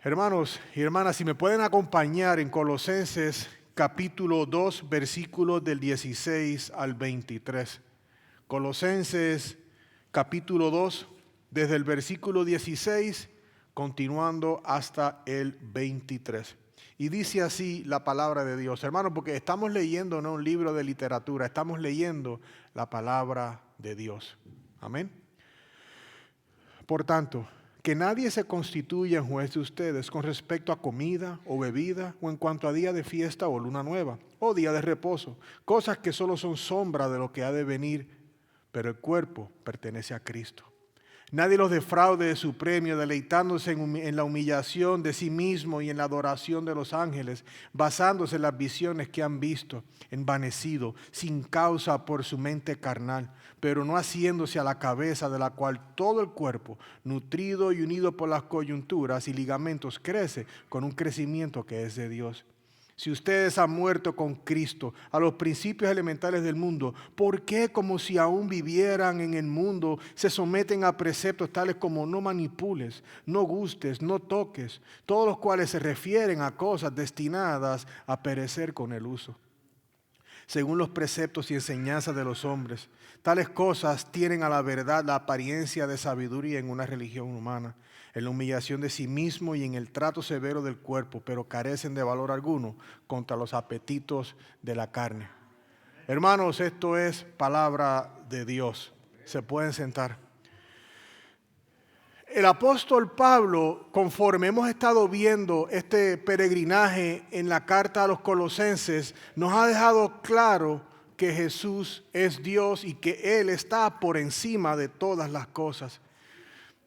Hermanos y hermanas, si me pueden acompañar en Colosenses capítulo 2, versículos del 16 al 23. Colosenses capítulo 2, desde el versículo 16, continuando hasta el 23. Y dice así la palabra de Dios. Hermanos, porque estamos leyendo no un libro de literatura, estamos leyendo la palabra de Dios. Amén. Por tanto, que nadie se constituya en juez de ustedes con respecto a comida o bebida o en cuanto a día de fiesta o luna nueva o día de reposo, cosas que solo son sombra de lo que ha de venir, pero el cuerpo pertenece a Cristo. Nadie los defraude de su premio, deleitándose en la humillación de sí mismo y en la adoración de los ángeles, basándose en las visiones que han visto, envanecido, sin causa por su mente carnal, pero no haciéndose a la cabeza de la cual todo el cuerpo, nutrido y unido por las coyunturas y ligamentos, crece con un crecimiento que es de Dios. Si ustedes han muerto con Cristo a los principios elementales del mundo, ¿por qué, como si aún vivieran en el mundo, se someten a preceptos tales como no manipules, no gustes, no toques, todos los cuales se refieren a cosas destinadas a perecer con el uso? Según los preceptos y enseñanzas de los hombres, tales cosas tienen a la verdad la apariencia de sabiduría en una religión humana, en la humillación de sí mismo y en el trato severo del cuerpo, pero carecen de valor alguno contra los apetitos de la carne. Hermanos, esto es palabra de Dios. Se pueden sentar. El apóstol Pablo, conforme hemos estado viendo este peregrinaje en la carta a los Colosenses, nos ha dejado claro que Jesús es Dios y que Él está por encima de todas las cosas.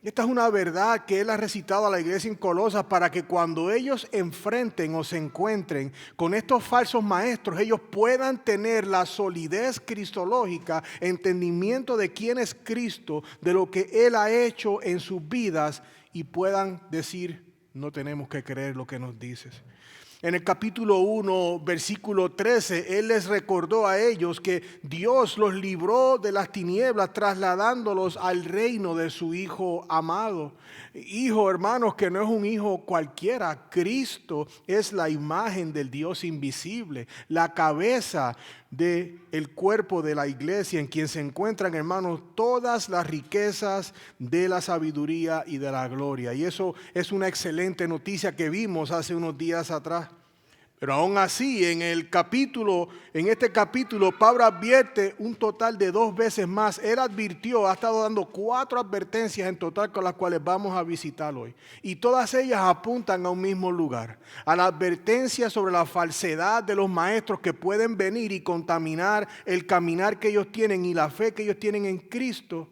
Esta es una verdad que Él ha recitado a la iglesia en Colosas para que cuando ellos enfrenten o se encuentren con estos falsos maestros, ellos puedan tener la solidez cristológica, entendimiento de quién es Cristo, de lo que Él ha hecho en sus vidas y puedan decir, no tenemos que creer lo que nos dices. En el capítulo 1, versículo 13, Él les recordó a ellos que Dios los libró de las tinieblas trasladándolos al reino de su Hijo amado. Hijo, hermanos, que no es un hijo cualquiera. Cristo es la imagen del Dios invisible, la cabeza del cuerpo de la iglesia en quien se encuentran, hermanos, todas las riquezas de la sabiduría y de la gloria. Y eso es una excelente noticia que vimos hace unos días atrás. Pero aún así, en este capítulo, Pablo advierte un total de 2 veces más. Él advirtió, ha estado dando 4 advertencias en total con las cuales vamos a visitar hoy. Y todas ellas apuntan a un mismo lugar. A la advertencia sobre la falsedad de los maestros que pueden venir y contaminar el caminar que ellos tienen y la fe que ellos tienen en Cristo.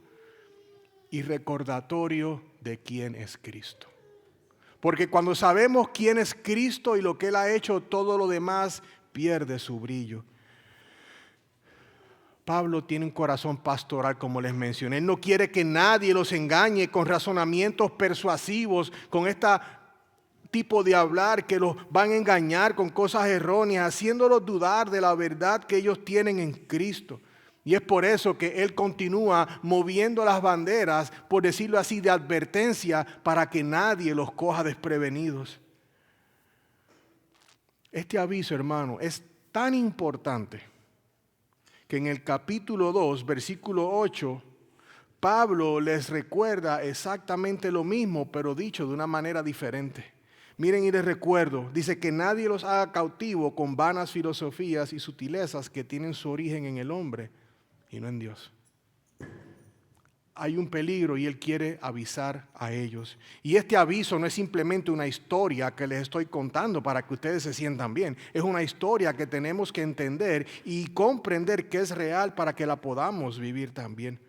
Y recordatorio de quién es Cristo. Porque cuando sabemos quién es Cristo y lo que Él ha hecho, todo lo demás pierde su brillo. Pablo tiene un corazón pastoral, como les mencioné. Él no quiere que nadie los engañe con razonamientos persuasivos, con este tipo de hablar que los van a engañar con cosas erróneas, haciéndolos dudar de la verdad que ellos tienen en Cristo. Y es por eso que Él continúa moviendo las banderas, por decirlo así, de advertencia para que nadie los coja desprevenidos. Este aviso, hermano, es tan importante que en el capítulo 2, versículo 8, Pablo les recuerda exactamente lo mismo, pero dicho de una manera diferente. Miren y les recuerdo, dice que nadie los haga cautivo con vanas filosofías y sutilezas que tienen su origen en el hombre y no en Dios. Hay un peligro y Él quiere avisar a ellos. Y este aviso no es simplemente una historia que les estoy contando para que ustedes se sientan bien. Es una historia que tenemos que entender y comprender que es real para que la podamos vivir también.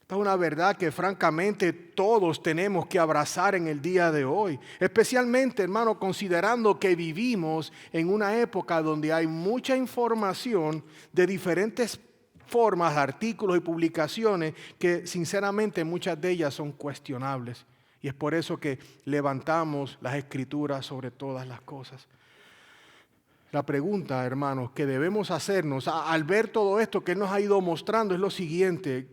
Esta es una verdad que francamente todos tenemos que abrazar en el día de hoy. Especialmente, hermano, considerando que vivimos en una época donde hay mucha información de diferentes formas, artículos y publicaciones que sinceramente muchas de ellas son cuestionables. Y es por eso que levantamos las Escrituras sobre todas las cosas. La pregunta, hermanos, que debemos hacernos al ver todo esto que Él nos ha ido mostrando es lo siguiente.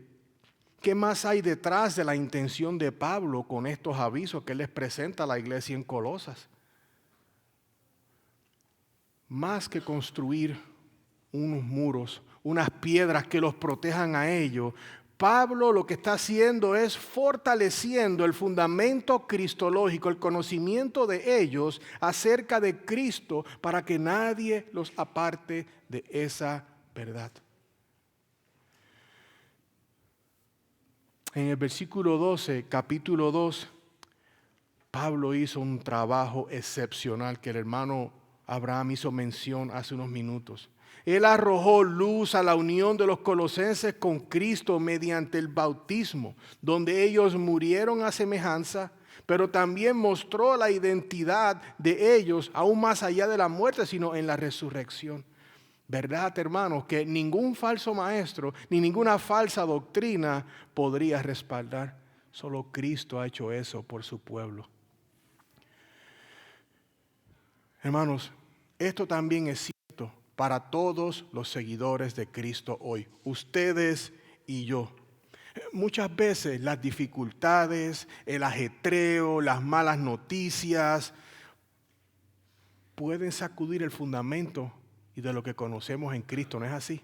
¿Qué más hay detrás de la intención de Pablo con estos avisos que él les presenta a la iglesia en Colosas? Más que construir unos muros, unas piedras que los protejan a ellos, Pablo lo que está haciendo es fortaleciendo el fundamento cristológico, el conocimiento de ellos acerca de Cristo para que nadie los aparte de esa verdad. En el versículo 12, capítulo 2, Pablo hizo un trabajo excepcional que el hermano Abraham hizo mención hace unos minutos. Él arrojó luz a la unión de los colosenses con Cristo mediante el bautismo, donde ellos murieron a semejanza, pero también mostró la identidad de ellos aún más allá de la muerte, sino en la resurrección. ¿Verdad, hermanos? Que ningún falso maestro ni ninguna falsa doctrina podría respaldar. Solo Cristo ha hecho eso por su pueblo. Hermanos, esto también es cierto para todos los seguidores de Cristo hoy, ustedes y yo. Muchas veces las dificultades, el ajetreo, las malas noticias pueden sacudir el fundamento y de lo que conocemos en Cristo, ¿no es así?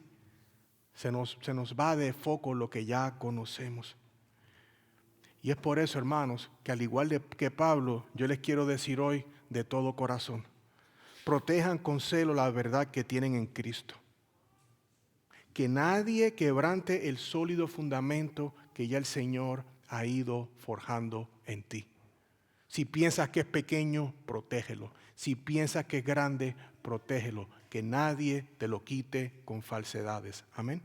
Se nos va de foco lo que ya conocemos. Y es por eso, hermanos, que al igual que Pablo, yo les quiero decir hoy de todo corazón, protejan con celo la verdad que tienen en Cristo. Que nadie quebrante el sólido fundamento que ya el Señor ha ido forjando en ti. Si piensas que es pequeño, protégelo. Si piensas que es grande, protégelo. Que nadie te lo quite con falsedades. Amén.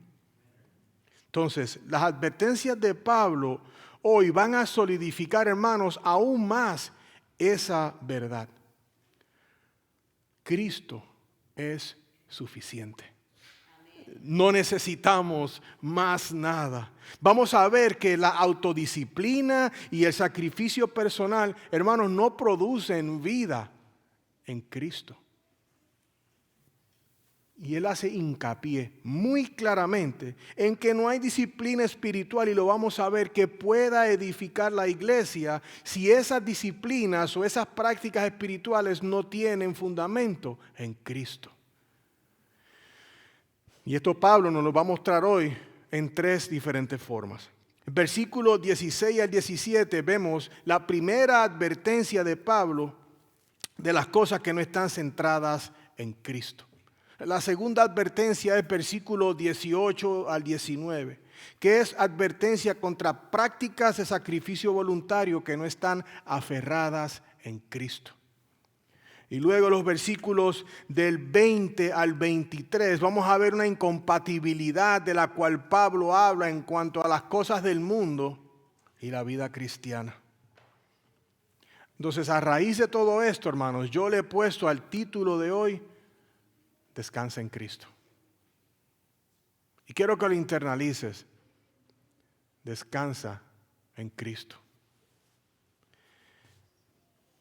Entonces, las advertencias de Pablo hoy van a solidificar, hermanos, aún más esa verdad. Cristo es suficiente. No necesitamos más nada. Vamos a ver que la autodisciplina y el sacrificio personal, hermanos, no producen vida en Cristo. Y él hace hincapié muy claramente en que no hay disciplina espiritual, y lo vamos a ver, que pueda edificar la iglesia si esas disciplinas o esas prácticas espirituales no tienen fundamento en Cristo. Y esto Pablo nos lo va a mostrar hoy en tres diferentes formas. En versículos 16 al 17 vemos la primera advertencia de Pablo de las cosas que no están centradas en Cristo. La segunda advertencia es versículos 18 al 19, que es advertencia contra prácticas de sacrificio voluntario que no están aferradas en Cristo. Y luego los versículos del 20 al 23 vamos a ver una incompatibilidad de la cual Pablo habla en cuanto a las cosas del mundo y la vida cristiana. Entonces, a raíz de todo esto, hermanos, yo le he puesto al título de hoy, Descansa en Cristo. Y quiero que lo internalices. Descansa en Cristo.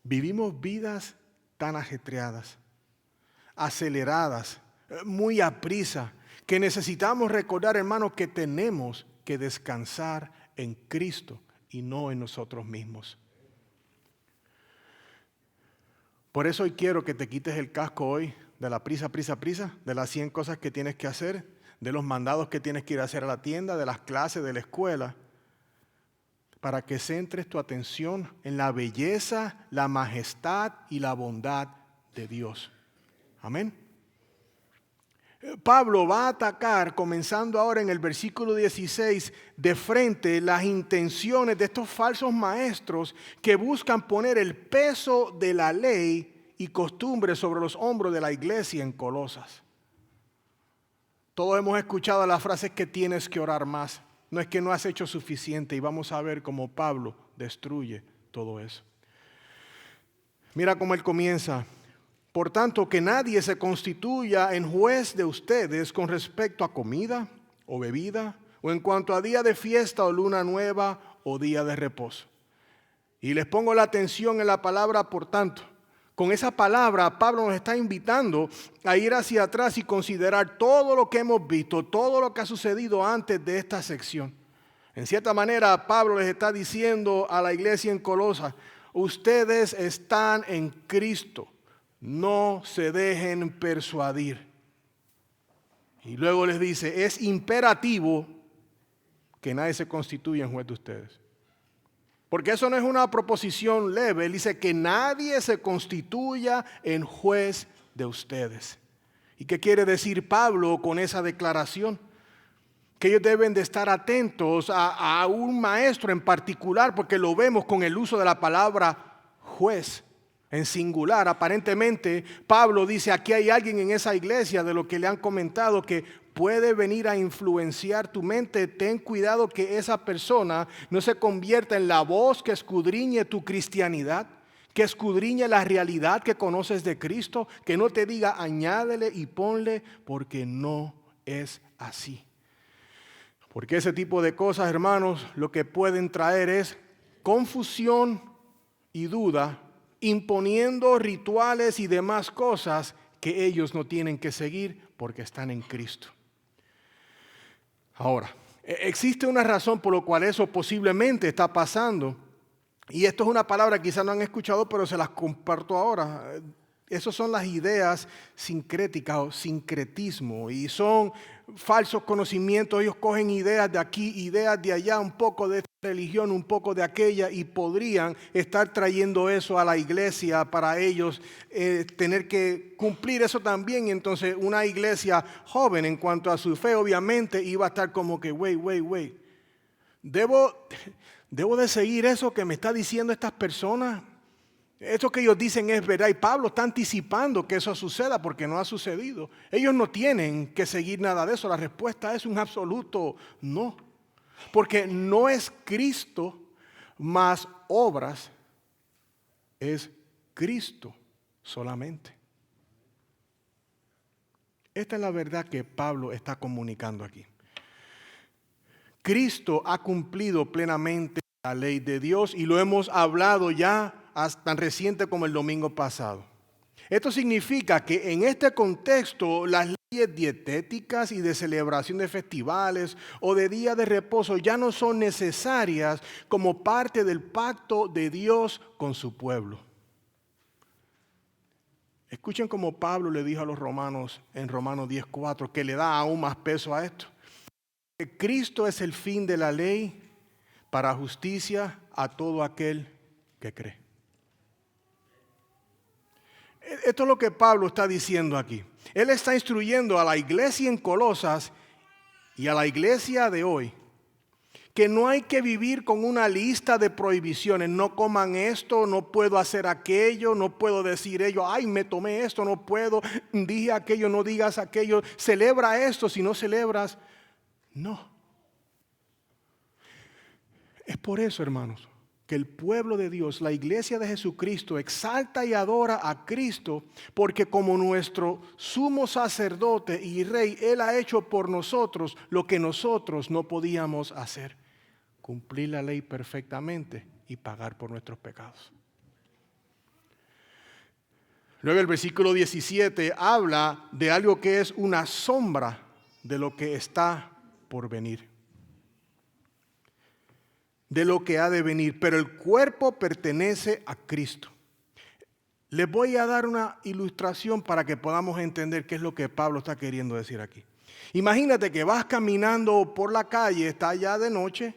Vivimos vidas tan ajetreadas, aceleradas, muy aprisa, que necesitamos recordar, hermanos, que tenemos que descansar en Cristo y no en nosotros mismos. Por eso hoy quiero que te quites el casco hoy de la prisa, de las 100 cosas que tienes que hacer, de los mandados que tienes que ir a hacer a la tienda, de las clases, de la escuela, para que centres tu atención en la belleza, la majestad y la bondad de Dios. Amén. Pablo va a atacar, comenzando ahora en el versículo 16, de frente las intenciones de estos falsos maestros que buscan poner el peso de la ley y costumbres sobre los hombros de la iglesia en Colosas. Todos hemos escuchado las frases que tienes que orar más. No es que no has hecho suficiente, y vamos a ver cómo Pablo destruye todo eso. Mira cómo él comienza. Por tanto, que nadie se constituya en juez de ustedes con respecto a comida o bebida, o en cuanto a día de fiesta o luna nueva o día de reposo. Y les pongo la atención en la palabra por tanto. Con esa palabra, Pablo nos está invitando a ir hacia atrás y considerar todo lo que hemos visto, todo lo que ha sucedido antes de esta sección. En cierta manera, Pablo les está diciendo a la iglesia en Colosas, ustedes están en Cristo, no se dejen persuadir. Y luego les dice, es imperativo que nadie se constituya en juez de ustedes. Porque eso no es una proposición leve. Él dice que nadie se constituya en juez de ustedes. ¿Y qué quiere decir Pablo con esa declaración? Que ellos deben de estar atentos a un maestro en particular, porque lo vemos con el uso de la palabra juez en singular. Aparentemente Pablo dice, aquí hay alguien en esa iglesia de lo que le han comentado que puede venir a influenciar tu mente. Ten cuidado que esa persona no se convierta en la voz que escudriñe tu cristianidad, que escudriñe la realidad que conoces de Cristo, que no te diga añádele y ponle, porque no es así. Porque ese tipo de cosas, hermanos, lo que pueden traer es confusión y duda, imponiendo rituales y demás cosas que ellos no tienen que seguir porque están en Cristo. Ahora, existe una razón por la cual eso posiblemente está pasando. Y esto es una palabra que quizás no han escuchado, pero se las comparto ahora. Esas son las ideas sincréticas o sincretismo, y son falsos conocimientos. Ellos cogen ideas de aquí, ideas de allá, un poco de esta religión, un poco de aquella, y podrían estar trayendo eso a la iglesia para ellos tener que cumplir eso también. Entonces una iglesia joven en cuanto a su fe obviamente iba a estar como que wait. ¿Debo de seguir eso que me está diciendo estas personas? Esto que ellos dicen es verdad, y Pablo está anticipando que eso suceda porque no ha sucedido. Ellos no tienen que seguir nada de eso. La respuesta es un absoluto no. Porque no es Cristo más obras, es Cristo solamente. Esta es la verdad que Pablo está comunicando aquí. Cristo ha cumplido plenamente la ley de Dios y lo hemos hablado ya hasta tan reciente como el domingo pasado. Esto significa que en este contexto las leyes dietéticas y de celebración de festivales o de días de reposo ya no son necesarias como parte del pacto de Dios con su pueblo. Escuchen cómo Pablo le dijo a los romanos en Romanos 10:4, que le da aún más peso a esto. Cristo es el fin de la ley para justicia a todo aquel que cree. Esto es lo que Pablo está diciendo aquí. Él está instruyendo a la iglesia en Colosas y a la iglesia de hoy que no hay que vivir con una lista de prohibiciones. No coman esto, no puedo hacer aquello, no puedo decir ello. Ay, me tomé esto, no puedo. Dije aquello, no digas aquello. Celebra esto, si no celebras, no. Es por eso, hermanos, que el pueblo de Dios, la iglesia de Jesucristo, exalta y adora a Cristo, porque como nuestro sumo sacerdote y rey, Él ha hecho por nosotros lo que nosotros no podíamos hacer: cumplir la ley perfectamente y pagar por nuestros pecados. Luego el versículo 17 habla de algo que es una sombra de lo que está por venir, de lo que ha de venir, pero el cuerpo pertenece a Cristo. Les voy a dar una ilustración para que podamos entender qué es lo que Pablo está queriendo decir aquí. Imagínate que vas caminando por la calle, está ya de noche,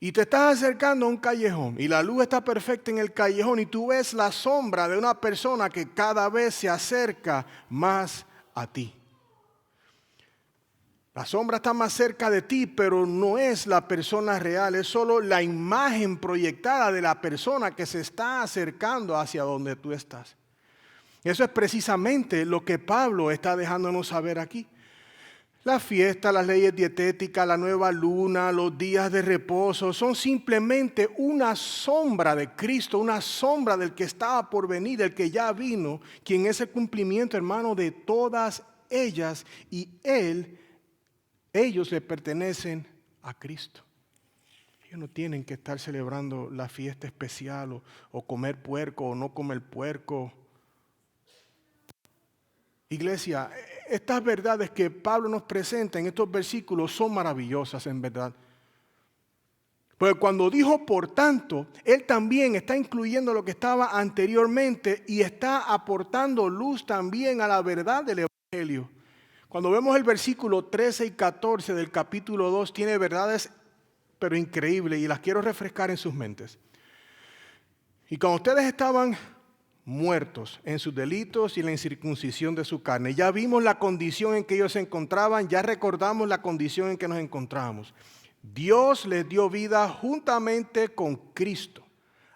y te estás acercando a un callejón, y la luz está perfecta en el callejón, y tú ves la sombra de una persona que cada vez se acerca más a ti. La sombra está más cerca de ti, pero no es la persona real, es solo la imagen proyectada de la persona que se está acercando hacia donde tú estás. Eso es precisamente lo que Pablo está dejándonos saber aquí. La fiesta, las leyes dietéticas, la nueva luna, los días de reposo son simplemente una sombra de Cristo, una sombra del que estaba por venir, del que ya vino, quien es el cumplimiento, hermano, de todas ellas, y ellos le pertenecen a Cristo. Ellos no tienen que estar celebrando la fiesta especial o comer puerco o no comer puerco. Iglesia, estas verdades que Pablo nos presenta en estos versículos son maravillosas en verdad. Porque cuando dijo por tanto, Él también está incluyendo lo que estaba anteriormente y está aportando luz también a la verdad del Evangelio. Cuando vemos el versículo 13 y 14 del capítulo 2, tiene verdades pero increíbles y las quiero refrescar en sus mentes. Y cuando ustedes estaban muertos en sus delitos y en la incircuncisión de su carne, ya vimos la condición en que ellos se encontraban, ya recordamos la condición en que nos encontrábamos. Dios les dio vida juntamente con Cristo,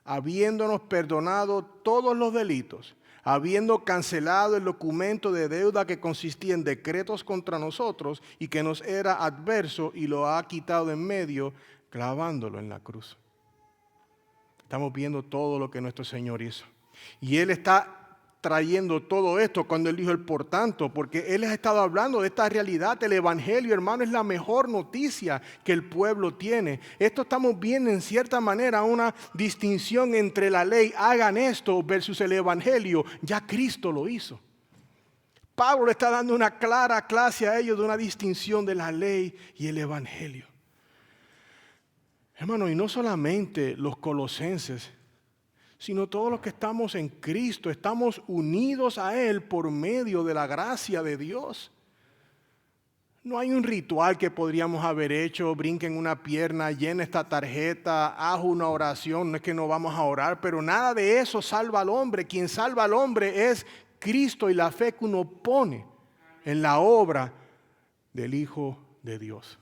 habiéndonos perdonado todos los delitos, habiendo cancelado el documento de deuda que consistía en decretos contra nosotros y que nos era adverso, y lo ha quitado de en medio, clavándolo en la cruz. Estamos viendo todo lo que nuestro Señor hizo. Y Él está trayendo todo esto cuando Él dijo el por tanto, porque Él ha estado hablando de esta realidad. El Evangelio, hermano, es la mejor noticia que el pueblo tiene. Esto estamos viendo en cierta manera una distinción entre la ley, hagan esto, versus el Evangelio. Ya Cristo lo hizo. Pablo le está dando una clara clase a ellos de una distinción de la ley y el Evangelio. Hermano, y no solamente los colosenses, sino todos los que estamos en Cristo, estamos unidos a Él por medio de la gracia de Dios. No hay un ritual que podríamos haber hecho, brinquen una pierna, llena esta tarjeta, haz una oración, no es que no vamos a orar, pero nada de eso salva al hombre. Quien salva al hombre es Cristo y la fe que uno pone en la obra del Hijo de Dios.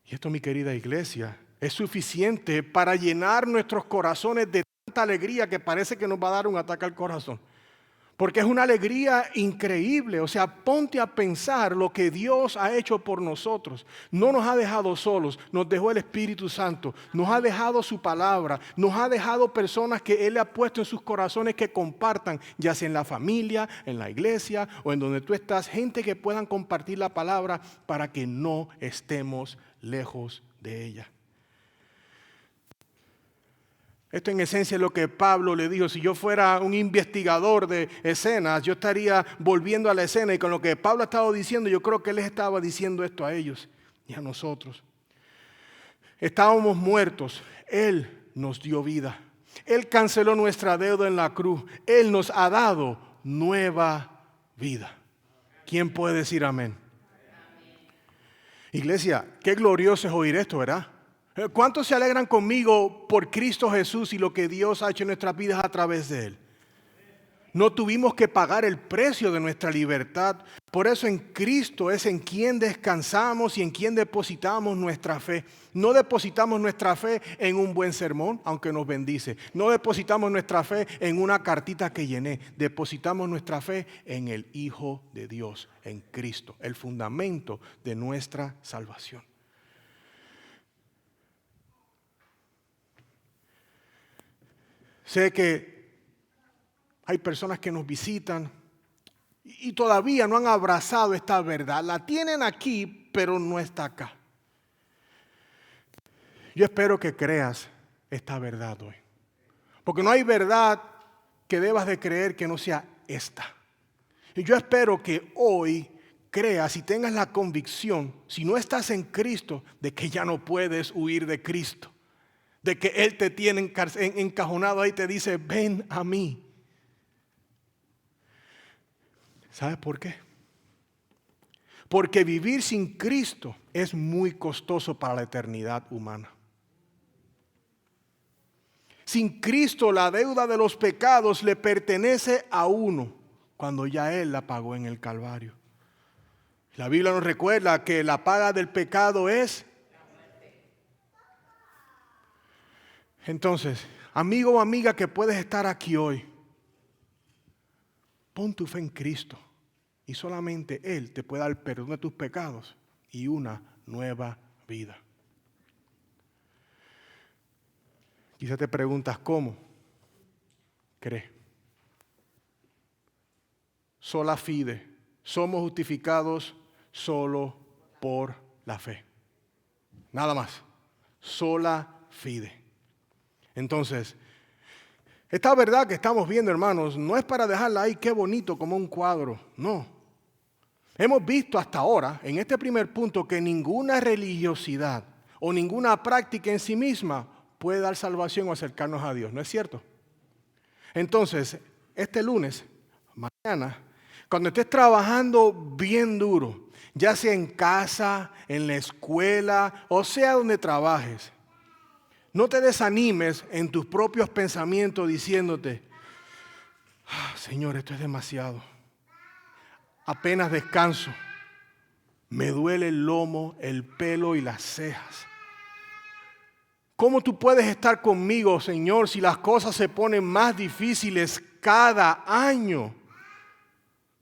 Y esto, mi querida iglesia, es suficiente para llenar nuestros corazones de tanta alegría que parece que nos va a dar un ataque al corazón. Porque es una alegría increíble. O sea, ponte a pensar lo que Dios ha hecho por nosotros. No nos ha dejado solos, nos dejó el Espíritu Santo, nos ha dejado su palabra, nos ha dejado personas que Él le ha puesto en sus corazones que compartan, ya sea en la familia, en la iglesia o en donde tú estás, gente que puedan compartir la palabra para que no estemos lejos de ella. Esto en esencia es lo que Pablo le dijo. Si yo fuera un investigador de escenas, yo estaría volviendo a la escena, y con lo que Pablo ha estado diciendo, yo creo que él les estaba diciendo esto a ellos y a nosotros. Estábamos muertos, Él nos dio vida. Él canceló nuestra deuda en la cruz. Él nos ha dado nueva vida. ¿Quién puede decir amén? Iglesia, qué glorioso es oír esto, ¿verdad? ¿Cuántos se alegran conmigo por Cristo Jesús y lo que Dios ha hecho en nuestras vidas a través de Él? No tuvimos que pagar el precio de nuestra libertad. Por eso en Cristo es en quien descansamos y en quien depositamos nuestra fe. No depositamos nuestra fe en un buen sermón, aunque nos bendice. No depositamos nuestra fe en una cartita que llené. Depositamos nuestra fe en el Hijo de Dios, en Cristo, el fundamento de nuestra salvación. Sé que hay personas que nos visitan y todavía no han abrazado esta verdad. La tienen aquí, pero no está acá. Yo espero que creas esta verdad hoy. Porque no hay verdad que debas de creer que no sea esta. Y yo espero que hoy creas y tengas la convicción, si no estás en Cristo, de que ya no puedes huir de Cristo. De que Él te tiene encajonado ahí y te dice, ven a mí. ¿Sabes por qué? Porque vivir sin Cristo es muy costoso para la eternidad humana. Sin Cristo la deuda de los pecados le pertenece a uno cuando ya Él la pagó en el Calvario. La Biblia nos recuerda que la paga del pecado es... Entonces, amigo o amiga que puedes estar aquí hoy, pon tu fe en Cristo y solamente Él te puede dar el perdón de tus pecados y una nueva vida. Quizás te preguntas cómo. Cree. Sola fide. Somos justificados solo por la fe. Nada más. Sola fide. Entonces, esta verdad que estamos viendo, hermanos, no es para dejarla ahí, qué bonito, como un cuadro. No. Hemos visto hasta ahora, en este primer punto, que ninguna religiosidad, o ninguna práctica en sí misma puede dar salvación o acercarnos a Dios, ¿no es cierto? Entonces, este lunes, mañana, cuando estés trabajando bien duro, ya sea en casa, en la escuela, o sea donde trabajes, no te desanimes en tus propios pensamientos diciéndote, Señor, esto es demasiado. Apenas descanso. Me duele el lomo, el pelo y las cejas. ¿Cómo tú puedes estar conmigo, Señor, si las cosas se ponen más difíciles cada año?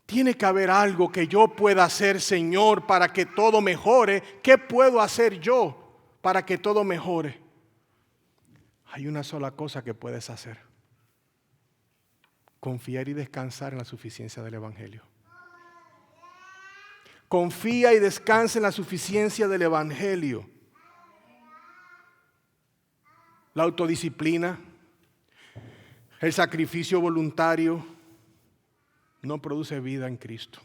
Tiene que haber algo que yo pueda hacer, Señor, para que todo mejore. ¿Qué puedo hacer yo para que todo mejore? Hay una sola cosa que puedes hacer. Confiar y descansar en la suficiencia del Evangelio. Confía y descansa en la suficiencia del Evangelio. La autodisciplina, el sacrificio voluntario, no produce vida en Cristo.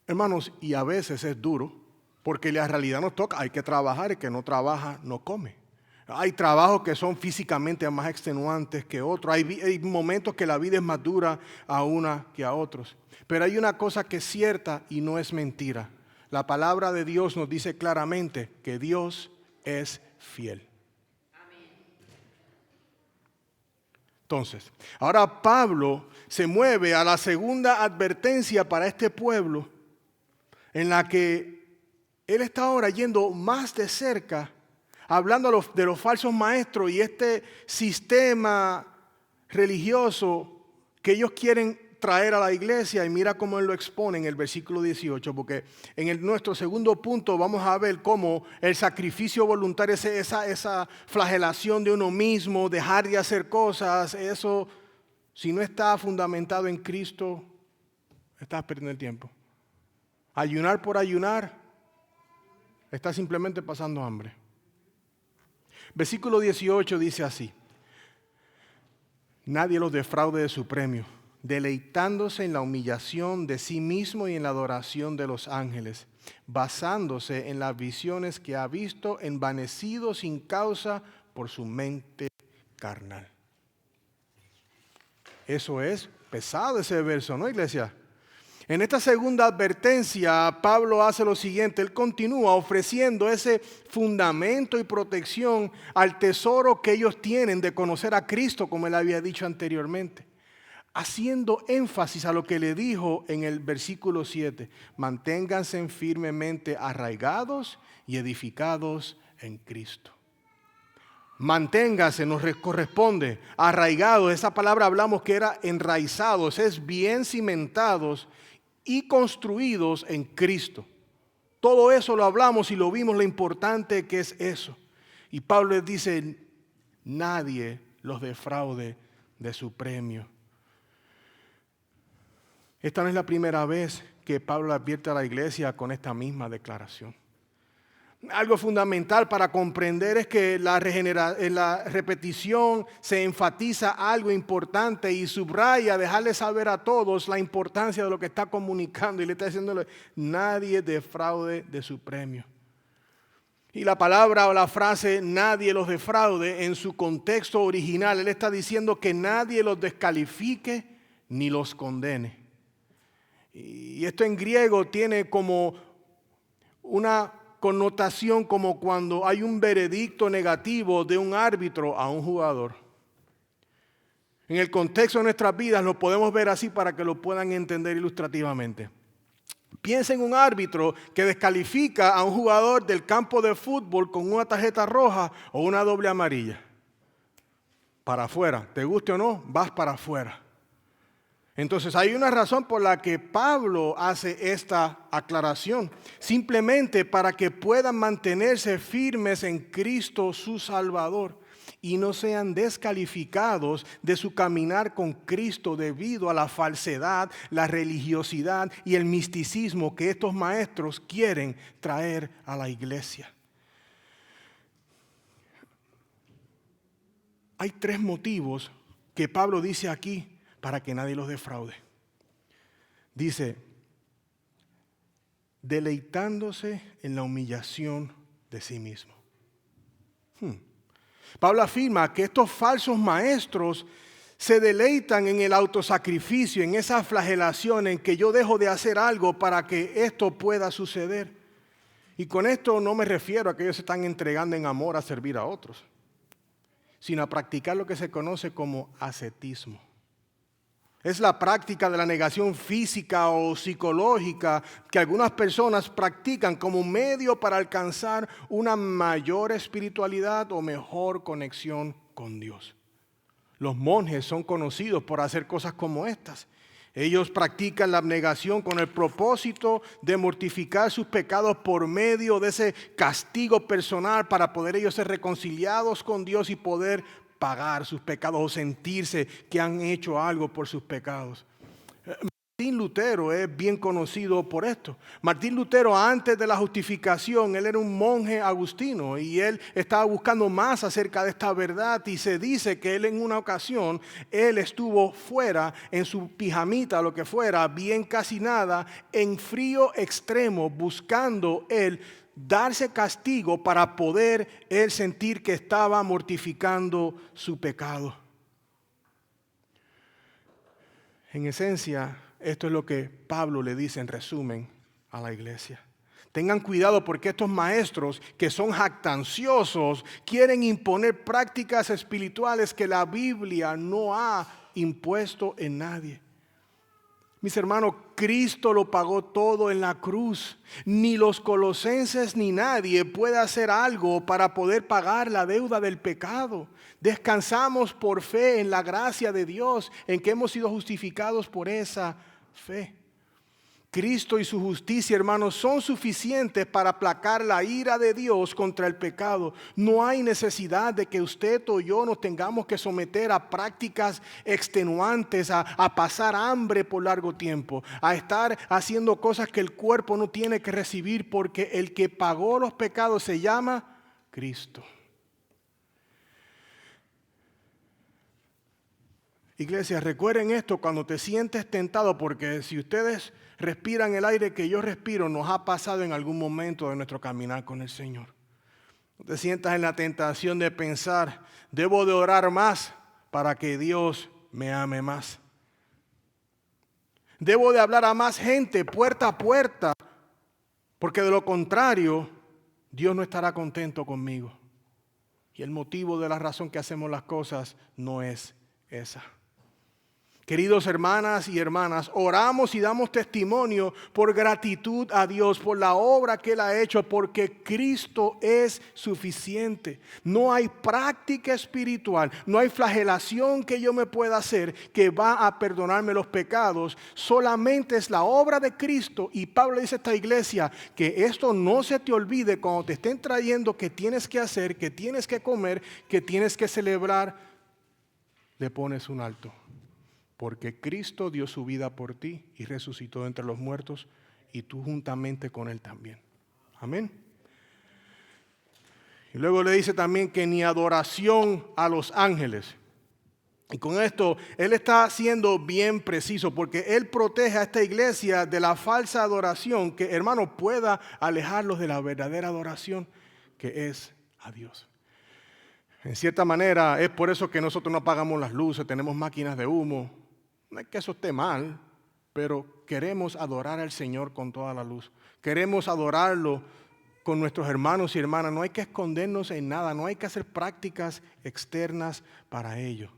Hermanos, y a veces es duro, porque la realidad nos toca, hay que trabajar, el que no trabaja no come. Hay trabajos que son físicamente más extenuantes que otros, hay momentos que la vida es más dura a una que a otros. Pero hay una cosa que es cierta y no es mentira. La palabra de Dios nos dice claramente que Dios es fiel. Entonces, ahora Pablo se mueve a la segunda advertencia para este pueblo, en la que él está ahora yendo más de cerca, hablando de los falsos maestros y este sistema religioso que ellos quieren traer a la iglesia. Y mira cómo él lo expone en el versículo 18, porque en nuestro segundo punto vamos a ver cómo el sacrificio voluntario, esa flagelación de uno mismo, dejar de hacer cosas, eso, si no está fundamentado en Cristo, estás perdiendo el tiempo. Ayunar por ayunar, estás simplemente pasando hambre. Versículo 18 dice así: nadie los defraude de su premio, deleitándose en la humillación de sí mismo y en la adoración de los ángeles, basándose en las visiones que ha visto, envanecido sin causa por su mente carnal. Eso es pesado ese verso, ¿no, iglesia? En esta segunda advertencia, Pablo hace lo siguiente. Él continúa ofreciendo ese fundamento y protección al tesoro que ellos tienen de conocer a Cristo, como él había dicho anteriormente, haciendo énfasis a lo que le dijo en el versículo 7. Manténganse firmemente arraigados y edificados en Cristo. Manténgase, nos corresponde, arraigados. Esa palabra hablamos que era enraizados, es bien cimentados y construidos en Cristo. Todo eso lo hablamos y lo vimos, lo importante que es eso. Y Pablo les dice, nadie los defraude de su premio. Esta no es la primera vez que Pablo advierte a la iglesia con esta misma declaración. Algo fundamental para comprender es que en la repetición se enfatiza algo importante y subraya, dejarle saber a todos la importancia de lo que está comunicando, y le está diciendo, nadie defraude de su premio. Y la palabra o la frase nadie los defraude, en su contexto original, él está diciendo que nadie los descalifique ni los condene. Y esto en griego tiene como una connotación como cuando hay un veredicto negativo de un árbitro a un jugador. En el contexto de nuestras vidas lo podemos ver así para que lo puedan entender ilustrativamente. Piensa en un árbitro que descalifica a un jugador del campo de fútbol con una tarjeta roja o una doble amarilla. Para afuera, te guste o no, vas para afuera. Entonces hay una razón por la que Pablo hace esta aclaración, simplemente para que puedan mantenerse firmes en Cristo su Salvador y no sean descalificados de su caminar con Cristo debido a la falsedad, la religiosidad y el misticismo que estos maestros quieren traer a la iglesia. Hay 3 motivos que Pablo dice aquí para que nadie los defraude. Dice, deleitándose en la humillación de sí mismo. Pablo afirma que estos falsos maestros se deleitan en el autosacrificio, en esa flagelación, en que yo dejo de hacer algo para que esto pueda suceder. Y con esto no me refiero a que ellos se están entregando en amor a servir a otros, sino a practicar lo que se conoce como ascetismo. Es la práctica de la negación física o psicológica que algunas personas practican como medio para alcanzar una mayor espiritualidad o mejor conexión con Dios. Los monjes son conocidos por hacer cosas como estas. Ellos practican la abnegación con el propósito de mortificar sus pecados por medio de ese castigo personal para poder ellos ser reconciliados con Dios y poder pagar sus pecados o sentirse que han hecho algo por sus pecados. Martín Lutero es bien conocido por esto. Martín Lutero, antes de la justificación, él era un monje agustino y él estaba buscando más acerca de esta verdad, y se dice que él en una ocasión, él estuvo fuera en su pijamita, lo que fuera, bien casi nada, en frío extremo, buscando él darse castigo para poder él sentir que estaba mortificando su pecado. En esencia, esto es lo que Pablo le dice en resumen a la iglesia. Tengan cuidado porque estos maestros que son jactanciosos quieren imponer prácticas espirituales que la Biblia no ha impuesto en nadie. Mis hermanos, Cristo lo pagó todo en la cruz. Ni los colosenses ni nadie puede hacer algo para poder pagar la deuda del pecado. Descansamos por fe en la gracia de Dios, en que hemos sido justificados por esa fe. Cristo y su justicia, hermanos, son suficientes para aplacar la ira de Dios contra el pecado. No hay necesidad de que usted o yo nos tengamos que someter a prácticas extenuantes, a pasar hambre por largo tiempo, a estar haciendo cosas que el cuerpo no tiene que recibir, porque el que pagó los pecados se llama Cristo. Iglesia, recuerden esto cuando te sientes tentado, porque si ustedes respiran el aire que yo respiro, nos ha pasado en algún momento de nuestro caminar con el Señor. No te sientas en la tentación de pensar, debo de orar más para que Dios me ame más. Debo de hablar a más gente puerta a puerta, porque de lo contrario, Dios no estará contento conmigo. Y el motivo de la razón que hacemos las cosas no es esa. Queridos hermanas y hermanas, oramos y damos testimonio por gratitud a Dios, por la obra que Él ha hecho, porque Cristo es suficiente. No hay práctica espiritual, no hay flagelación que yo me pueda hacer que va a perdonarme los pecados. Solamente es la obra de Cristo. Y Pablo dice a esta iglesia que esto no se te olvide cuando te estén trayendo que tienes que hacer, que tienes que comer, que tienes que celebrar. Le pones un alto. Porque Cristo dio su vida por ti y resucitó de entre los muertos, y tú juntamente con Él también. Amén. Y luego le dice también que ni adoración a los ángeles. Y con esto Él está siendo bien preciso, porque Él protege a esta iglesia de la falsa adoración que, hermano, pueda alejarlos de la verdadera adoración que es a Dios. En cierta manera es por eso que nosotros no apagamos las luces, tenemos máquinas de humo. No es que eso esté mal, pero queremos adorar al Señor con toda la luz. Queremos adorarlo con nuestros hermanos y hermanas. No hay que escondernos en nada, no hay que hacer prácticas externas para ello.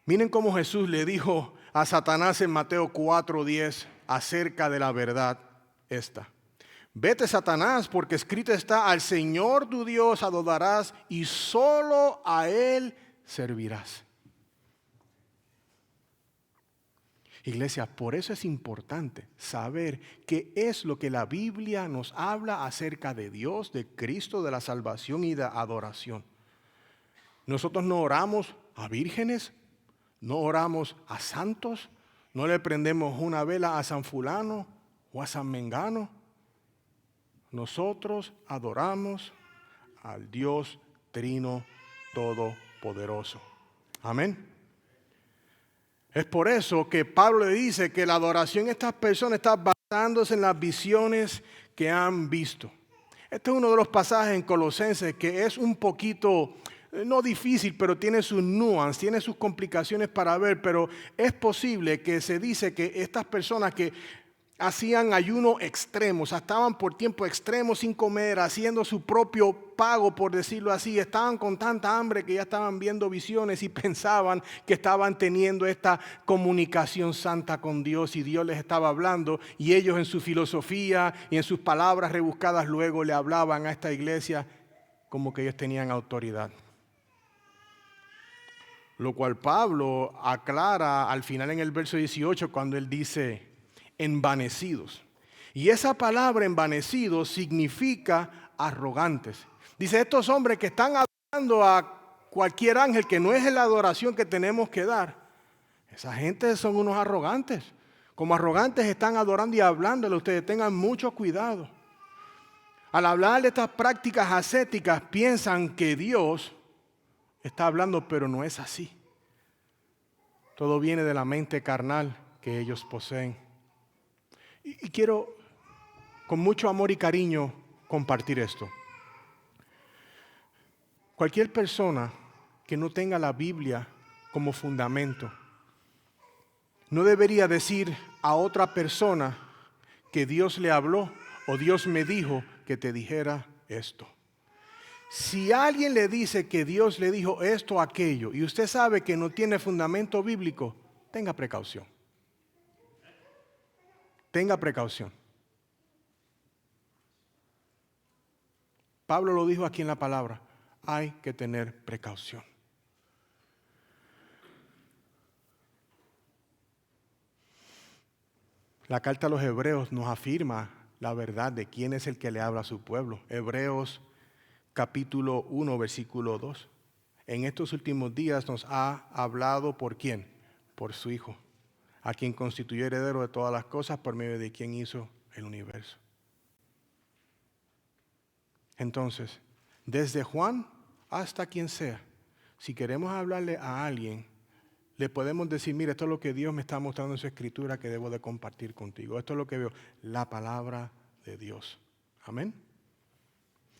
Miren cómo Jesús le dijo a Satanás en Mateo 4:10 acerca de la verdad esta. Vete, Satanás, porque escrito está, al Señor tu Dios adorarás y solo a Él servirás. Iglesia, por eso es importante saber qué es lo que la Biblia nos habla acerca de Dios, de Cristo, de la salvación y de adoración. Nosotros no oramos a vírgenes, no oramos a santos, no le prendemos una vela a San Fulano o a San Mengano. Nosotros adoramos al Dios Trino Todopoderoso. Amén. Es por eso que Pablo le dice que la adoración de estas personas está basándose en las visiones que han visto. Este es uno de los pasajes en Colosenses que es un poquito, no difícil, pero tiene sus nuances, tiene sus complicaciones para ver, pero es posible que se dice que estas personas que hacían ayuno extremo, o sea, estaban por tiempo extremo sin comer, haciendo su propio pago, por decirlo así, estaban con tanta hambre que ya estaban viendo visiones y pensaban que estaban teniendo esta comunicación santa con Dios y Dios les estaba hablando y ellos en su filosofía y en sus palabras rebuscadas luego le hablaban a esta iglesia como que ellos tenían autoridad. Lo cual Pablo aclara al final en el verso 18 cuando él dice envanecidos. Y esa palabra envanecidos significa arrogantes. Dice estos hombres que están adorando a cualquier ángel que no es la adoración que tenemos que dar. Esa gente son unos arrogantes. Como arrogantes están adorando y hablándole a ustedes. Tengan mucho cuidado. Al hablar de estas prácticas ascéticas piensan que Dios está hablando, pero no es así. Todo viene de la mente carnal que ellos poseen. Y quiero, con mucho amor y cariño, compartir esto. Cualquier persona que no tenga la Biblia como fundamento, no debería decir a otra persona que Dios le habló o Dios me dijo que te dijera esto. Si alguien le dice que Dios le dijo esto o aquello y usted sabe que no tiene fundamento bíblico, tenga precaución. Tenga precaución. Pablo lo dijo aquí en la palabra, hay que tener precaución. La carta a los Hebreos nos afirma la verdad de quién es el que le habla a su pueblo. Hebreos capítulo 1, versículo 2. En estos últimos días nos ha hablado ¿por quién? Por su Hijo, a quien constituyó heredero de todas las cosas, por medio de quien hizo el universo. Entonces, desde Juan hasta quien sea, si queremos hablarle a alguien, le podemos decir, mira, esto es lo que Dios me está mostrando en su escritura que debo de compartir contigo. Esto es lo que veo, la palabra de Dios. Amén.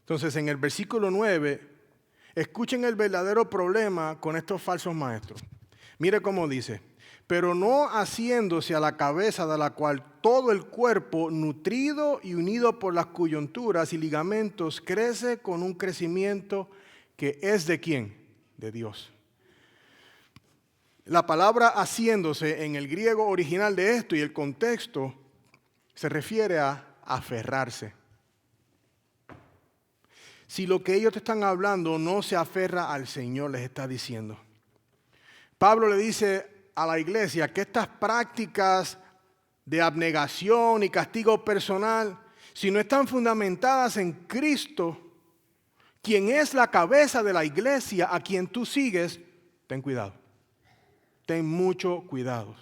Entonces, en el versículo 9, escuchen el verdadero problema con estos falsos maestros. Mire cómo dice, pero no haciéndose a la cabeza de la cual todo el cuerpo, nutrido y unido por las coyunturas y ligamentos, crece con un crecimiento que es ¿de quién? De Dios. La palabra haciéndose en el griego original de esto y el contexto se refiere a aferrarse. Si lo que ellos te están hablando no se aferra al Señor, les está diciendo. Pablo le dice a la iglesia que estas prácticas de abnegación y castigo personal, si no están fundamentadas en Cristo, quien es la cabeza de la iglesia a quien tú sigues, ten cuidado. Ten mucho cuidado.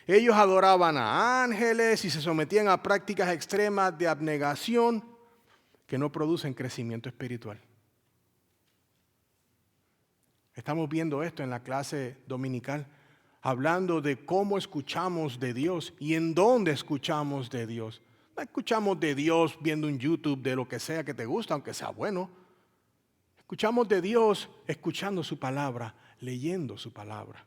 Ellos adoraban a ángeles y se sometían a prácticas extremas de abnegación que no producen crecimiento espiritual. Estamos viendo esto en la clase dominical, hablando de cómo escuchamos de Dios y en dónde escuchamos de Dios. No escuchamos de Dios viendo un YouTube de lo que sea que te gusta, aunque sea bueno. Escuchamos de Dios escuchando su palabra, leyendo su palabra.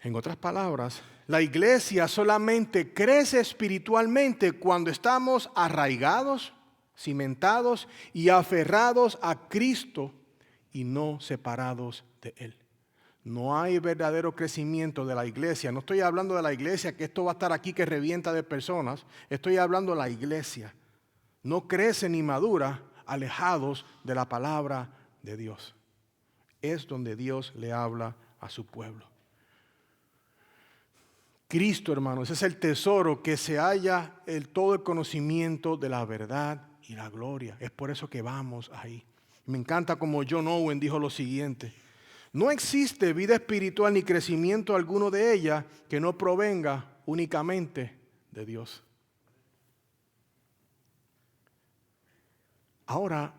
En otras palabras, la iglesia solamente crece espiritualmente cuando estamos arraigados, cimentados y aferrados a Cristo y no separados de Él. No hay verdadero crecimiento de la iglesia. No estoy hablando de la iglesia que esto va a estar aquí que revienta de personas. Estoy hablando de la iglesia. No crece ni madura alejados de la palabra de Dios. Es donde Dios le habla a su pueblo. Cristo, hermanos, es el tesoro que se halla en todo el conocimiento de la verdad y la gloria. Es por eso que vamos ahí. Me encanta como John Owen dijo lo siguiente. No existe vida espiritual ni crecimiento alguno de ella que no provenga únicamente de Dios. Ahora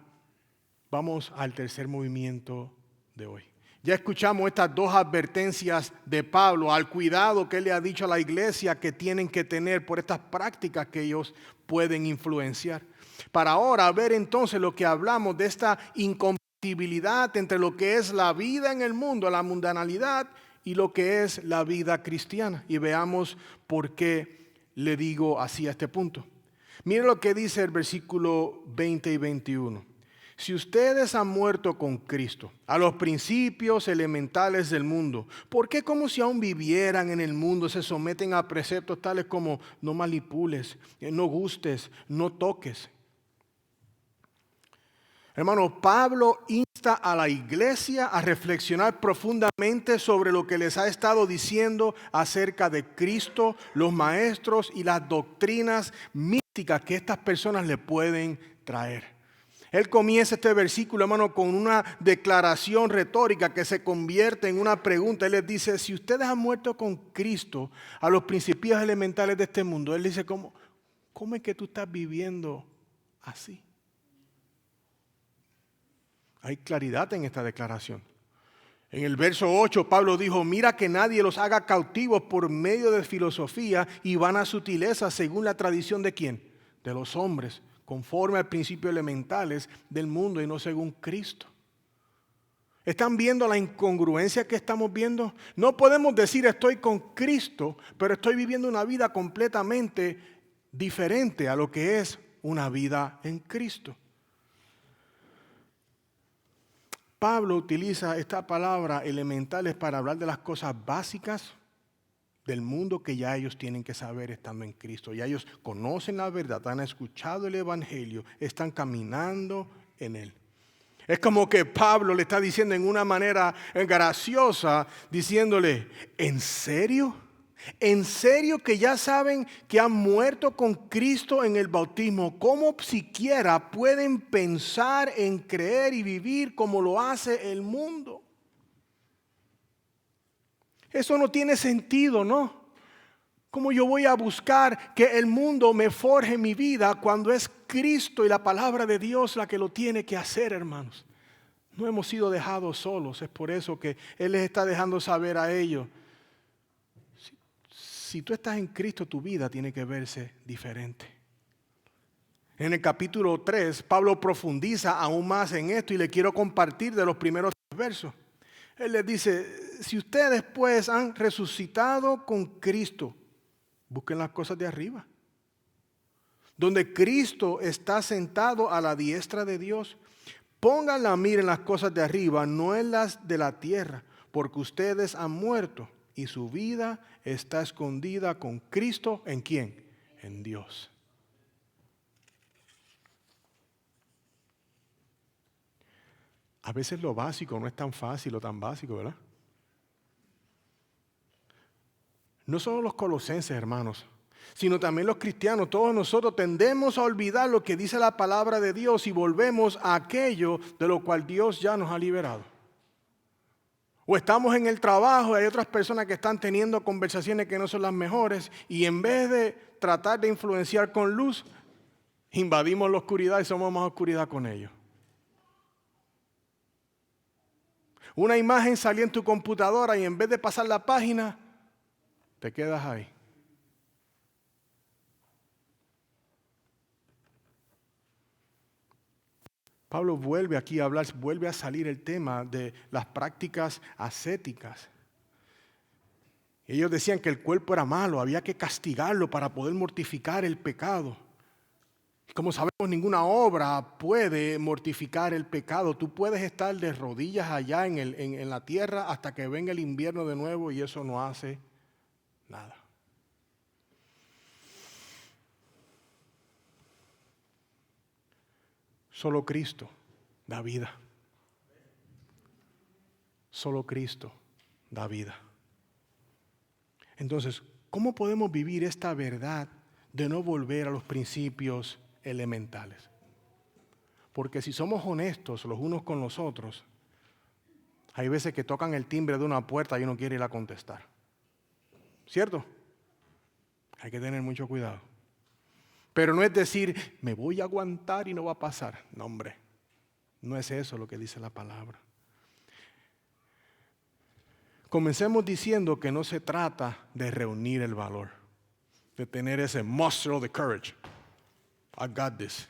vamos al tercer movimiento de hoy. Ya escuchamos estas dos advertencias de Pablo al cuidado que él le ha dicho a la iglesia que tienen que tener por estas prácticas que ellos pueden influenciar. Para ahora ver entonces lo que hablamos de esta incompatibilidad entre lo que es la vida en el mundo, la mundanalidad, y lo que es la vida cristiana. Y veamos por qué le digo así a este punto. Miren lo que dice el versículo 20 y 21. Si ustedes han muerto con Cristo a los principios elementales del mundo, ¿por qué como si aún vivieran en el mundo se someten a preceptos tales como no manipules, no gustes, no toques? Hermano, Pablo insta a la iglesia a reflexionar profundamente sobre lo que les ha estado diciendo acerca de Cristo, los maestros y las doctrinas místicas que estas personas le pueden traer. Él comienza este versículo, hermano, con una declaración retórica que se convierte en una pregunta. Él les dice, si ustedes han muerto con Cristo a los principios elementales de este mundo, él dice, ¿cómo es que tú estás viviendo así? Hay claridad en esta declaración. En el verso 8, Pablo dijo, mira que nadie los haga cautivos por medio de filosofía y vanas sutilezas según la tradición de ¿quién? De los hombres, conforme al principio elementales del mundo y no según Cristo. ¿Están viendo la incongruencia que estamos viendo? No podemos decir estoy con Cristo, pero estoy viviendo una vida completamente diferente a lo que es una vida en Cristo. Pablo utiliza esta palabra elementales para hablar de las cosas básicas del mundo que ya ellos tienen que saber estando en Cristo. Ya ellos conocen la verdad, han escuchado el evangelio, están caminando en él. Es como que Pablo le está diciendo en una manera graciosa, diciéndole, ¿en serio? ¿En serio que ya saben que han muerto con Cristo en el bautismo? ¿Cómo siquiera pueden pensar en creer y vivir como lo hace el mundo? Eso no tiene sentido, ¿no? ¿Cómo yo voy a buscar que el mundo me forje mi vida cuando es Cristo y la palabra de Dios la que lo tiene que hacer, hermanos? No hemos sido dejados solos, es por eso que Él les está dejando saber a ellos. Si tú estás en Cristo, tu vida tiene que verse diferente. En el capítulo 3, Pablo profundiza aún más en esto y le quiero compartir de los primeros versos. Él les dice, si ustedes pues han resucitado con Cristo, busquen las cosas de arriba, donde Cristo está sentado a la diestra de Dios. Pongan la mira en las cosas de arriba, no en las de la tierra, porque ustedes han muerto y su vida está escondida con Cristo. ¿En quién? En Dios. A veces lo básico no es tan fácil o tan básico, ¿verdad? No solo los colosenses, hermanos, sino también los cristianos. Todos nosotros tendemos a olvidar lo que dice la palabra de Dios y volvemos a aquello de lo cual Dios ya nos ha liberado. O estamos en el trabajo y hay otras personas que están teniendo conversaciones que no son las mejores y en vez de tratar de influenciar con luz, invadimos la oscuridad y somos más oscuridad con ellos. Una imagen salió en tu computadora y en vez de pasar la página, te quedas ahí. Pablo vuelve aquí a hablar, vuelve a salir el tema de las prácticas ascéticas. Ellos decían que el cuerpo era malo, había que castigarlo para poder mortificar el pecado. Como sabemos, ninguna obra puede mortificar el pecado. Tú puedes estar de rodillas allá en la tierra hasta que venga el invierno de nuevo y eso no hace nada. Solo Cristo da vida. Solo Cristo da vida. Entonces, ¿cómo podemos vivir esta verdad de no volver a los principios elementales? Porque si somos honestos los unos con los otros, hay veces que tocan el timbre de una puerta y uno quiere ir a contestar. ¿Cierto? Hay que tener mucho cuidado. Pero no es decir, me voy a aguantar y no va a pasar. No, hombre, no es eso lo que dice la palabra. Comencemos diciendo que no se trata de reunir el valor, de tener ese muster of the courage. I got this.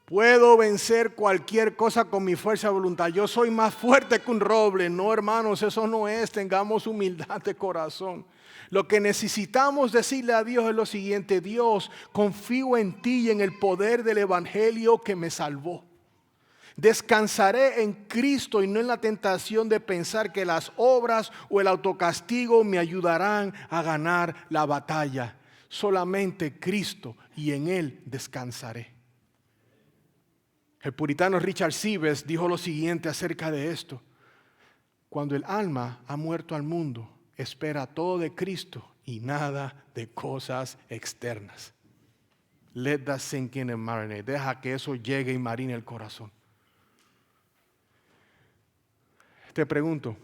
Puedo vencer cualquier cosa con mi fuerza de voluntad. Yo soy más fuerte que un roble. No, hermanos, eso no es. Tengamos humildad de corazón. Lo que necesitamos decirle a Dios es lo siguiente: Dios, confío en ti y en el poder del evangelio que me salvó. Descansaré en Cristo y no en la tentación de pensar que las obras o el autocastigo me ayudarán a ganar la batalla. Solamente Cristo, y en Él descansaré. El puritano Richard Sibbes dijo lo siguiente acerca de esto: cuando el alma ha muerto al mundo, espera todo de Cristo y nada de cosas externas. Let that sink in and marinate. Deja que eso llegue y marine el corazón. Te pregunto,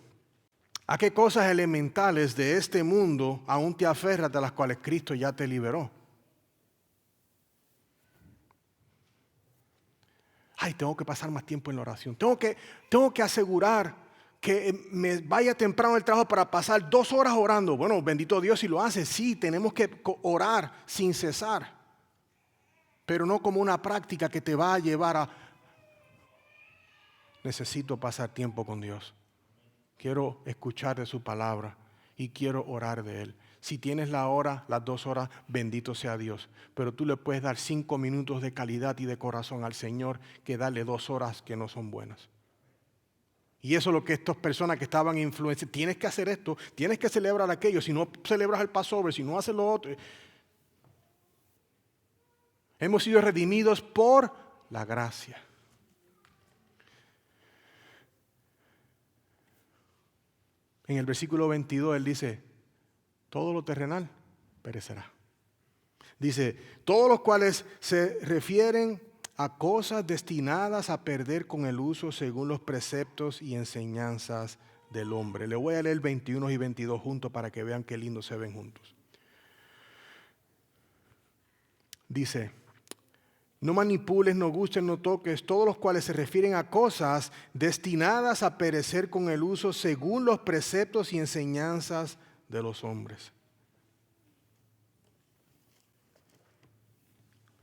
¿a qué cosas elementales de este mundo aún te aferras de las cuales Cristo ya te liberó? Ay, tengo que pasar más tiempo en la oración. Tengo que asegurar que me vaya temprano al trabajo para pasar 2 horas orando. Bueno, bendito Dios si lo hace. Sí, tenemos que orar sin cesar. Pero no como una práctica que te va a llevar a... Necesito pasar tiempo con Dios. Quiero escuchar de su palabra y quiero orar de Él. Si tienes la hora, las 2 horas, bendito sea Dios. Pero tú le puedes dar 5 minutos de calidad y de corazón al Señor que darle 2 horas que no son buenas. Y eso es lo que estas personas que estaban influenciadas, tienes que hacer esto, tienes que celebrar aquello. Si no celebras el Passover, si no haces lo otro. Hemos sido redimidos por la gracia. En el versículo 22 él dice: todo lo terrenal perecerá. Dice: todos los cuales se refieren a cosas destinadas a perder con el uso según los preceptos y enseñanzas del hombre. Le voy a leer 21 y 22 juntos para que vean qué lindo se ven juntos. Dice: no manipules, no gustes, no toques, todos los cuales se refieren a cosas destinadas a perecer con el uso según los preceptos y enseñanzas de los hombres.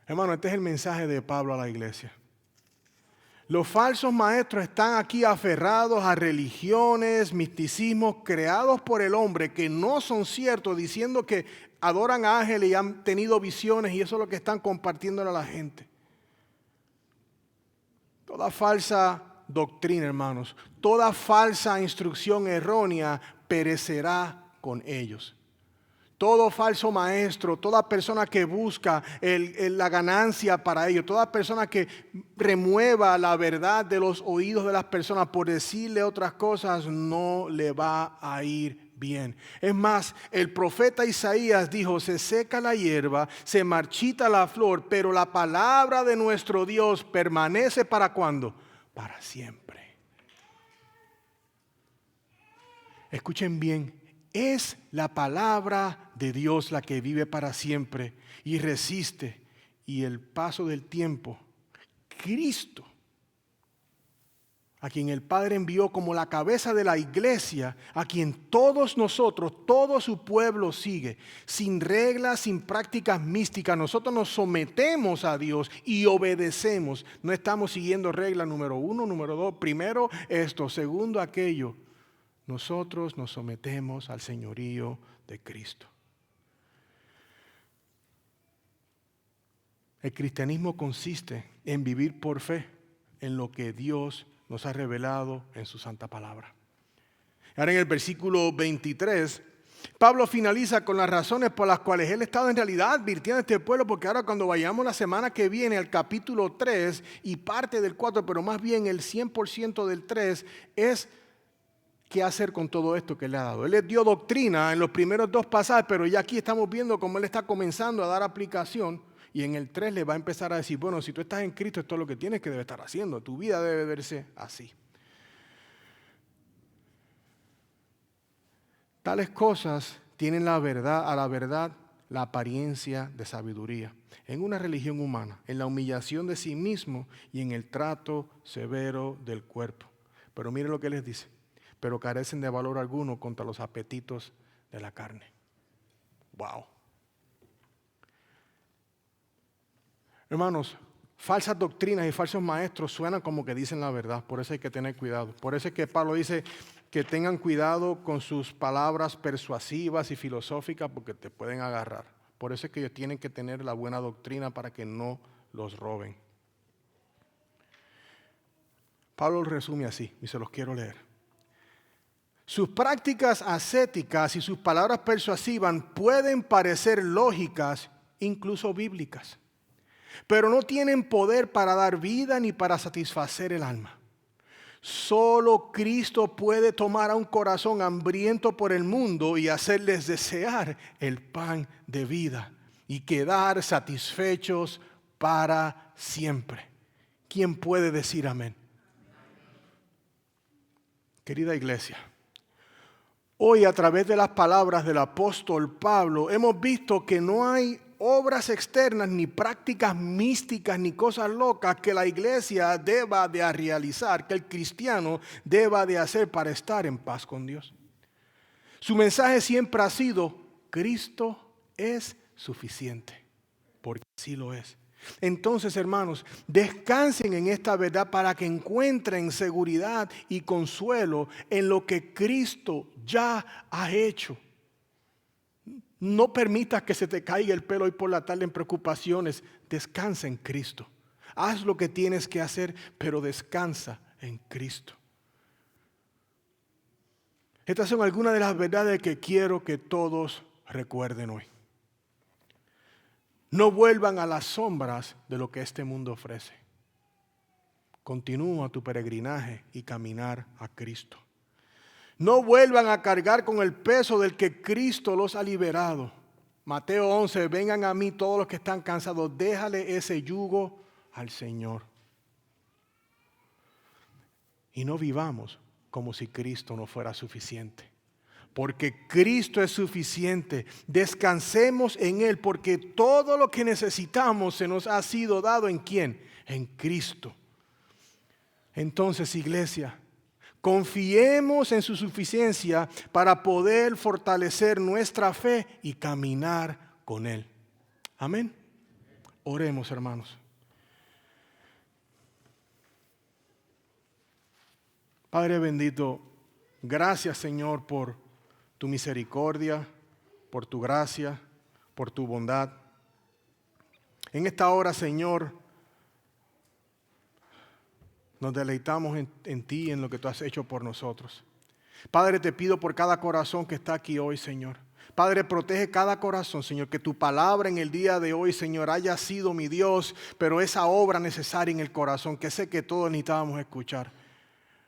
Hermano, este es el mensaje de Pablo a la iglesia. Los falsos maestros están aquí aferrados a religiones, misticismos creados por el hombre que no son ciertos, diciendo que adoran a ángeles y han tenido visiones, y eso es lo que están compartiéndole a la gente. Toda falsa doctrina, hermanos, toda falsa instrucción errónea perecerá con ellos. Todo falso maestro, toda persona que busca la ganancia para ello, toda persona que remueva la verdad de los oídos de las personas por decirle otras cosas, no le va a ir bien. Es más, el profeta Isaías dijo: se seca la hierba, se marchita la flor, pero la palabra de nuestro Dios permanece ¿para cuándo? Para siempre. Escuchen bien. Es la palabra de Dios la que vive para siempre y resiste. Y el paso del tiempo, Cristo, a quien el Padre envió como la cabeza de la iglesia, a quien todos nosotros, todo su pueblo sigue, sin reglas, sin prácticas místicas. Nosotros nos sometemos a Dios y obedecemos. No estamos siguiendo regla número 1, número 2, primero esto, segundo aquello. Nosotros nos sometemos al señorío de Cristo. El cristianismo consiste en vivir por fe en lo que Dios nos ha revelado en su santa palabra. Ahora en el versículo 23, Pablo finaliza con las razones por las cuales él estaba en realidad advirtiendo a este pueblo, porque ahora cuando vayamos la semana que viene al capítulo 3 y parte del 4, pero más bien el 100% del 3, es qué hacer con todo esto que le ha dado. Él les dio doctrina en los primeros 2 pasajes, pero ya aquí estamos viendo cómo él está comenzando a dar aplicación. Y en el 3 le va a empezar a decir: bueno, si tú estás en Cristo, esto es lo que tienes que debe estar haciendo. Tu vida debe verse así. Tales cosas tienen a la verdad la apariencia de sabiduría en una religión humana, en la humillación de sí mismo y en el trato severo del cuerpo. Pero mire lo que les dice. Pero carecen de valor alguno contra los apetitos de la carne. Wow. Hermanos, falsas doctrinas y falsos maestros suenan como que dicen la verdad. Por eso hay que tener cuidado. Por eso es que Pablo dice que tengan cuidado con sus palabras persuasivas y filosóficas porque te pueden agarrar. Por eso es que ellos tienen que tener la buena doctrina para que no los roben. Pablo lo resume así y se los quiero leer. Sus prácticas ascéticas y sus palabras persuasivas pueden parecer lógicas, incluso bíblicas, pero no tienen poder para dar vida ni para satisfacer el alma. Solo Cristo puede tomar a un corazón hambriento por el mundo y hacerles desear el pan de vida y quedar satisfechos para siempre. ¿Quién puede decir amén? Querida iglesia, hoy a través de las palabras del apóstol Pablo hemos visto que no hay obras externas ni prácticas místicas ni cosas locas que la iglesia deba de realizar, que el cristiano deba de hacer para estar en paz con Dios. Su mensaje siempre ha sido: Cristo es suficiente, porque así lo es. Entonces, hermanos, descansen en esta verdad para que encuentren seguridad y consuelo en lo que Cristo ya ha hecho. No permitas que se te caiga el pelo hoy por la tarde en preocupaciones. Descansa en Cristo. Haz lo que tienes que hacer, pero descansa en Cristo. Estas son algunas de las verdades que quiero que todos recuerden hoy. No vuelvan a las sombras de lo que este mundo ofrece. Continúa tu peregrinaje y caminar a Cristo. No vuelvan a cargar con el peso del que Cristo los ha liberado. Mateo 11, vengan a mí todos los que están cansados, déjale ese yugo al Señor. Y no vivamos como si Cristo no fuera suficiente. Porque Cristo es suficiente. Descansemos en Él, porque todo lo que necesitamos se nos ha sido dado ¿en quién? En Cristo. Entonces, iglesia, confiemos en su suficiencia para poder fortalecer nuestra fe y caminar con Él. Amén. Oremos, hermanos. Padre bendito, gracias, Señor, por tu misericordia, por tu gracia, por tu bondad. En esta hora, Señor, nos deleitamos en ti y en lo que tú has hecho por nosotros. Padre, te pido por cada corazón que está aquí hoy, Señor. Padre, protege cada corazón, Señor, que tu palabra en el día de hoy, Señor, haya sido, mi Dios, pero esa obra necesaria en el corazón, que sé que todos necesitábamos escuchar.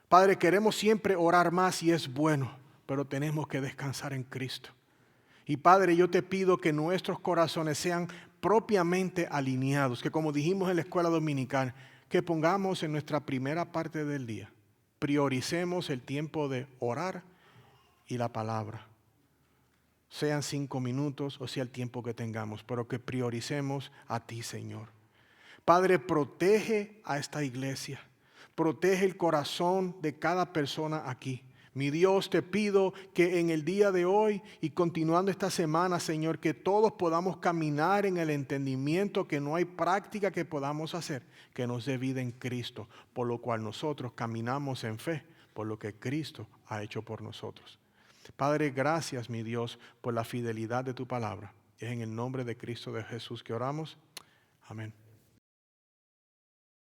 Padre, queremos siempre orar más y es bueno, pero tenemos que descansar en Cristo. Y Padre, yo te pido que nuestros corazones sean propiamente alineados, que como dijimos en la escuela dominical, que pongamos en nuestra primera parte del día, prioricemos el tiempo de orar y la palabra. Sean 5 minutos o sea el tiempo que tengamos, pero que prioricemos a ti, Señor. Padre, protege a esta iglesia, protege el corazón de cada persona aquí. Mi Dios, te pido que en el día de hoy y continuando esta semana, Señor, que todos podamos caminar en el entendimiento, que no hay práctica que podamos hacer que nos dé vida en Cristo, por lo cual nosotros caminamos en fe, por lo que Cristo ha hecho por nosotros. Padre, gracias, mi Dios, por la fidelidad de tu palabra. Es en el nombre de Cristo de Jesús que oramos. Amén.